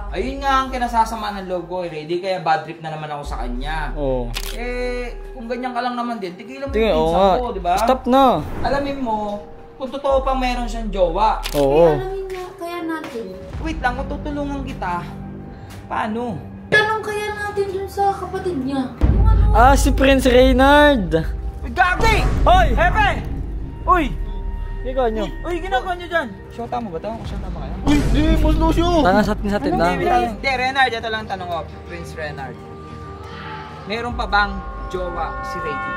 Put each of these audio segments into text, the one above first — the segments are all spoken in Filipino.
Ayun nga ang kinasasama ng loob ko, ready kaya bad trip na naman ako sa kanya. Oo. Kung ganyan ka lang naman din, tigilan mo Tingnan, yung oo pinsan nga. ko, di ba? Stop na. Alamin mo, kung totoo pang meron siyang jowa. Oo. Alamin niya, kaya natin. Wait lang, kung tutulungan kita, paano? Tanong kaya natin dun sa kapatid niya. Yung ano? Ah, si Prince Reynard. Uy, gagi! Hoy! Hepe! Uy! Ikaw nyo. Uy, ginagawa nyo dyan? Shota mo ba ito? Shota ba kayo? Uy, di mo Lucio. Tangan sa atin lang. Hindi, Renard, ito lang tanong ko, Prince Renard. Meron pa bang jowa si Rady?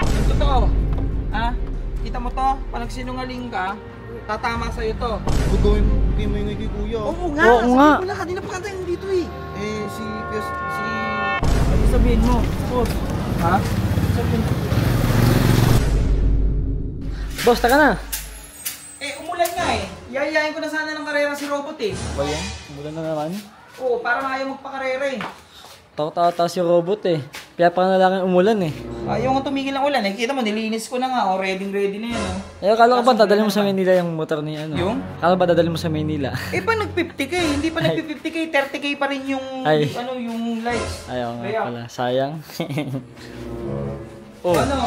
Yung totoo, ha? Kita mo to, pag nagsinungaling ka, tatama sa'yo to. Huwag gawin mo yung kay kuya. Oo nga, Oo nga. sabi ko lang, kanina pa kanta yung dito eh. Si Ano sabihin mo? Boss. Ha? Sabihin mo. Boss, taka na. Umulan nga eh. Yayayain ko na sana ng karera si Robot eh. Ba yan? Umulan na naman. Oo, para ayaw magpakarera eh. Takot-takot si robot eh. Kaya pa na lang umulan eh. Ayaw nga tumigil ng ulan eh. Kita mo, nilinis ko na nga. O, ready na yan oh. Eh, akala ko ba dadalhin mo sa Maynila yung motor ni ano? Yung? Akala ba dadalhin mo sa Maynila? Pa nag-50k, hindi pa nag-50k, 30k pa rin yung Ay. yung likes. Ayaw nga Kaya, pala. Sayang. Oh. Ano?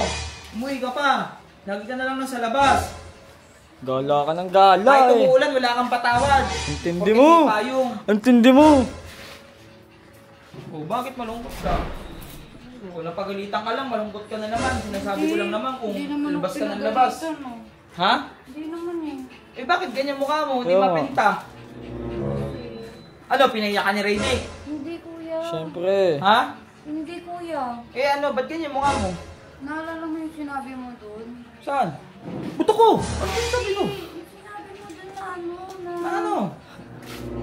Umuwi ka pa. Lagi ka na lang nasa labas. Gala ka ng gala Kahit eh. umuulan, wala kang patawad. Intindi Porque mo. may payong. Intindi mo. Oh, bakit malungkot ka? Oh, napagalitan ka lang, malungkot ka na naman. Sinasabi ko lang naman kung Hindi naman ako labas ka ng labas. pinagalitan, no? Ha? Hindi naman eh. Bakit ganyan mukha mo? Hindi Oo. mapinta. Ano, pinaiyak ka ni Rayne? Hindi kuya. Siyempre. Ha? Hindi kuya. Ano, ba't ganyan mukha mo? Naalala mo yung sinabi mo doon? Saan? Buto ko! Ano yung sabi ko? Yung sinabi mo doon na na... Ano?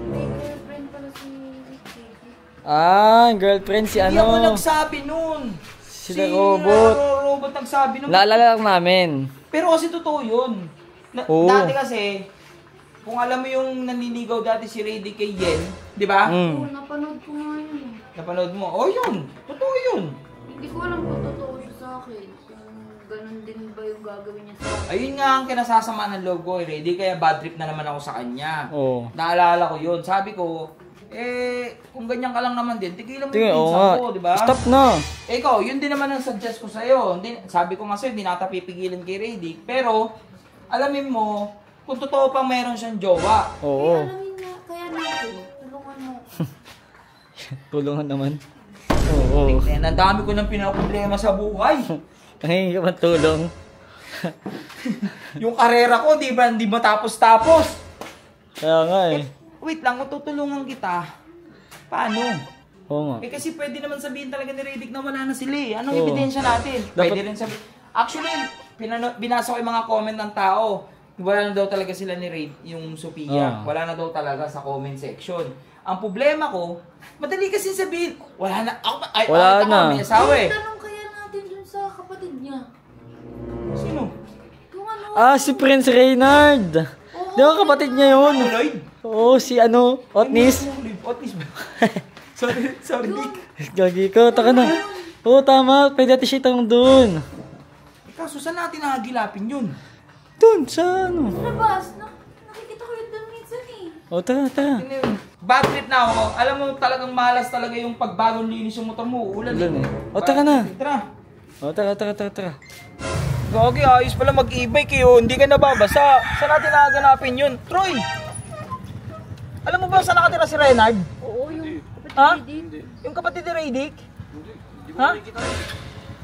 May girlfriend pala si Ricky. Ah, girlfriend si Hindi ako ano. nagsabi nun. Sila Robot. Robot nagsabi nun. Naalala lang namin. Pero kasi totoo yun. Oo. Dati kasi, kung alam mo yung nanliligaw dati si Rady kay Yen, di ba? Oo, Mm. napanood ko nga yun eh. Napanood mo? Oh, yun. Totoo yun. Hindi ko alam kung totoo siya sa akin. Kung ganun din ba yung gagawin niya sa akin. Ayun nga ang kinasasama ng loob ko, Rady, kaya bad trip na naman ako sa kanya. Oo. Naalala ko yun. Sabi ko, kung ganyan ka lang naman din, tigilan mo Tingnan, yung oo pinsan nga. ko, di ba? Stop na. Ikaw, yun din naman ang suggest ko sa'yo. Sabi ko nga sa'yo, hindi nata pipigilan kay Rady. Pero, alamin mo, kung totoo pang meron siyang jowa. Oo. Alamin niya, kaya natin. Tulungan mo. Tulungan naman. Oo. Tingnan, ang dami ko nang pinaproblema sa buhay. Ay, ka tulong. Yung karera ko, di ba, hindi matapos-tapos. Kaya nga eh. Wait lang, kung tutulungan kita, paano? Oo nga. Kasi pwede naman sabihin talaga ni Radic na wala na sila eh. Anong Oo. ebidensya natin? Pwede rin sabihin. Actually, binasa ko yung mga comment ng tao. Wala na daw talaga sila ni Raid, yung Sophia. Wala na daw talaga sa comment section. Ang problema ko, madali kasi sabihin, wala na. Wala na. May asawa eh. Tanong kaya natin dun sa kapatid niya. Sino? Kung ano. Ah, si Prince Reynard. Di ba kapatid niya yun? Lloyd? Oo, si ano, Otnis. Otnis ba? Sorry, Dick. Gagi ko, taka na. Oo, tama. Pwede natin siya itang doon. Kaso saan natin nahagilapin yun? Doon, sa ano. Labas. Nakikita ko yun doon minsan eh. O, tara, tara. Bad trip na ako. Alam mo talagang malas talaga yung pagbagong linis yung motor mo. Ulan Ulan eh. eh. O, tara na. Tara. O, tara, tara, tara, tara. Gagi, ayos pala mag-e-bike yun. Hindi ka nababasa. Saan natin nakaganapin yun? Troy! Alam mo ba saan nakatira si Renard? Oo, yung Ha? kapatid ni Dick. Yung kapatid ni Radic? Ha?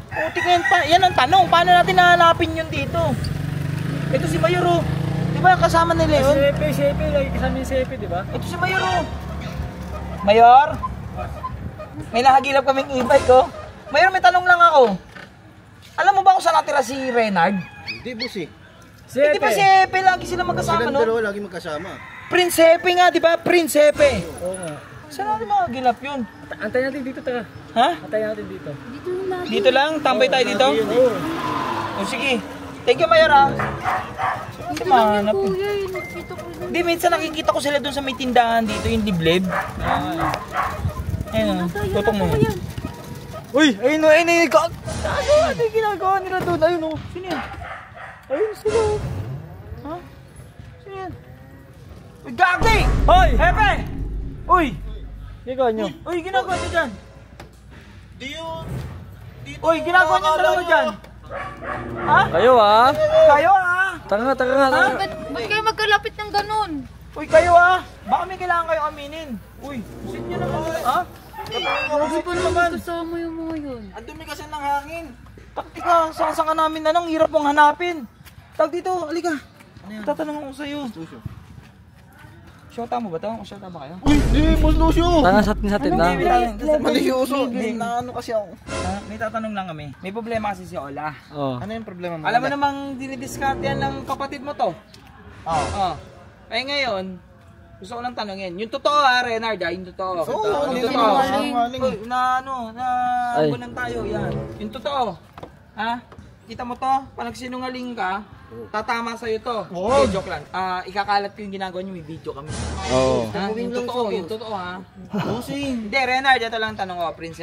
Putik yan pa. Yan ang tanong. Paano natin nahanapin yun dito? Ito si Mayor oh. Di ba kasama ni Leon? Sepe. Lagi kasama yung Sepe, di ba? Ito si Mayor oh. Mayor? May nahagilap kaming e-bike oh. Mayor, may tanong lang ako. Alam mo ba kung saan natira si Renard? Hindi, boss eh. Hindi ba si Epe lagi sila magkasama Silang no? dalawa lagi magkasama. Prince Epe nga, di ba? Prince Epe. Oo nga. Saan natin makagilap yun? Antayin natin dito, tara. Ha? Antayin natin dito. Dito yung natin. Dito lang? Tambay tayo dito? Oo. O sige. Thank you, Mayor ha. Dito Kasi lang yung mahanap yun. kuya. Yung nakikita ko yun. Hindi, minsan nakikita ko sila doon sa may tindahan dito, yung liblib. Ayun o, tutong mo. Uy, ayun o, ayun o. Ano yung ginagawa nila doon? Ayun o. Sino yan? Ayun sila. Ha? Sino yan? Uy, gagi! Hoy! Hepe! Uy! Ginagawa nyo. Uy, ginagawa niyo dyan. Di yun. Dito. Uy, ginagawa niyo dalawa dyan. Ha? Kayo ah. Kayo ah. Tara nga, tara nga. tara. Ba't kayo magkalapit ng ganun? Uy, kayo ah. Baka may kailangan kayo aminin. Uy, sit nyo naman. Ha? Hindi pa naman kasama yung mga yun. Ang dumi kasi ng hangin. Taktika, saan ka namin na lang, hirap mong hanapin. Tag dito, halika. Tatanong ako sa'yo. Shota mo ba ito? Shota ba kayo? Uy, di, Boss Lucio. Tara nga, satin lang. Mali yung uso. Naano kasi ako. May tatanong lang kami. May problema kasi si Ola. Oh. Ano yung problema mo? Alam mo namang dinidiscard yan ng kapatid mo to. Oo. Eh ngayon, gusto ko lang tanongin. Yung totoo ha, Renard ha? Yung totoo. Oo, yung hindi totoo. sinungaling. Uy, na Ay. bulan tayo, yan. Yung totoo. Ha? Kita mo to? Pag nagsinungaling ka, tatama sa'yo to. Oo. Okay, joke lang. Ikakalat ko yung ginagawa niyo, may video kami. Oo. Ha? Yung totoo, yung totoo ha. Bossing. Hindi, Renard, ito lang tanong ko, Prince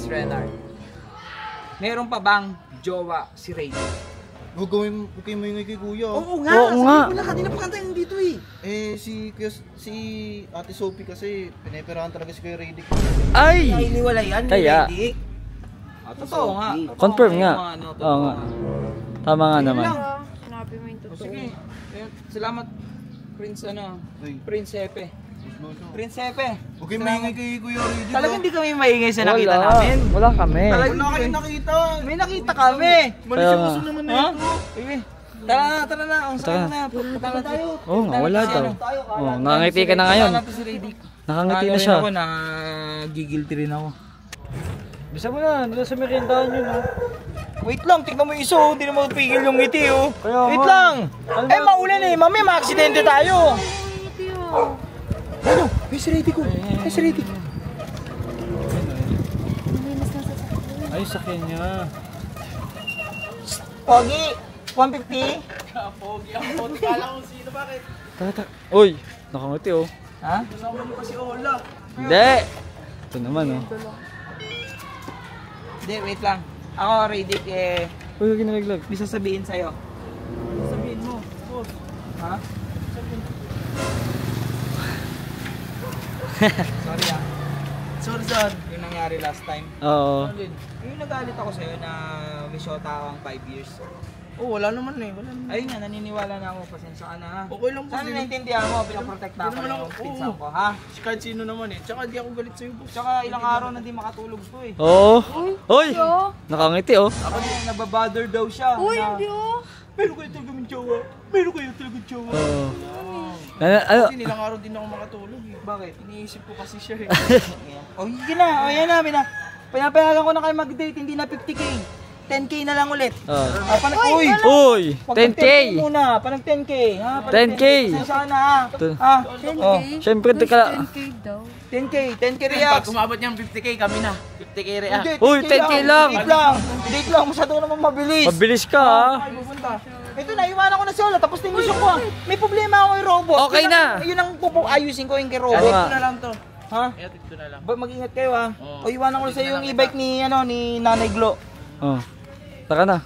Renard. Meron pa bang jowa si Ray? Huwag kayo maingay kay kuya. Oo nga, Oo nga. sabi ko na kanina pa kanta yung dito eh. Si Ate Sophie kasi, pineperahan talaga si Kuya Radic. Ay! Nailiwalayan ni Kaya. Ray. Totoo nga. Totoo Confirm yung nga. mga ano, totoo Oo nga. nga. Tama nga naman. Sinabi mo yung O totoo. sige, salamat Prince Ay. Prince Epe. Prince Epe. Huwag kayo maingay kay Kuya Radic. Talagang hindi kami maingay sa nakita namin. Wala kami. Talagang Wala kayong nakita. may nakita kami. Mali Kaya siya nga. gusto naman na Ha? ito. Sige. Tara na. Ang Tara. saan na. Punta na tayo. Oo nga, wala daw. Oh, nakangiti ka na Punta ngayon. natin si Radic. Nakangiti na Ano rin siya. Ako, nagigilty rin ako. Bisa mo na, nila sa merindahan yun ah. Wait lang, tignan mo yung iso, hindi na mapigil yung ngiti oh. Kaya Wait nga. lang! Ano Eh ba? maulan eh, mami ma-aksidente tayo! Ito yun. Ano? May si Radic ko! May si Radic! Malinis na sa sakit. Ay, sa kanya. Pogi! 150? Tara, tara. Uy, nakangiti oh. Ha? Hindi. Ito naman oh. Hindi, wait lang. Ako, Radic eh, Uy, huwag ginaglag. may sasabihin sa'yo. Sabihin mo, boss. Ha? Sorry ah. Sorry, sir. Yung nangyari last time. Oo. Yung nagalit ako sa'yo na may shota akong 5 years. Oh, wala naman eh. Wala naman. Ayun nga, naniniwala na ako. Pasensya ka na ha. Okay lang po. Sana naintindihan mo, pinaprotect na ako Hindi naman ng ako- pinsan oo. ko, ha? Kahit sino naman eh. Tsaka di ako galit sa'yo, boss. Tsaka ilang araw na di makatulog to eh. Oo. Uy, Yo. nakangiti oh. Ako din, nababother daw siya. Uy, na, hindi oh. meron kayo talaga ng jowa. Meron kayo talaga ng jowa. Oo. Ano? Kasi nilang araw din ako makatulog eh. Bakit? Iniisip ko kasi siya eh. O, hindi na. O, yan na. Pinapayagan ko na kayo mag-date, hindi na 50k. 10k na lang ulit. Uy! Uy, Pag 10K. nag-10K muna, panag 10k. Ha? Panag 10K. Pasensya ka na ha. Ito. Ha? 10K? Oh, Syempre, teka. 10K daw. 10k reacts. umabot niyang 50k, kami na. 50k react. Hindi, Uy, 10K lang. Date lang, masyado naman mabilis. Mabilis ka ah. Ay, pupunta. Ito na, iwanan ko na si Ola, tapos na yung mission ko ah. May problema ako kay Robot. Okay Yun na. Yun ang ayusin ko yung kay Oo Robot. nga. Ito na lang to. Ha? Ito na lang. Mag-ingat kayo ha. Oo. O iwanan ko na sa yung e-bike ni Nanay Glo. Oh. Tara na.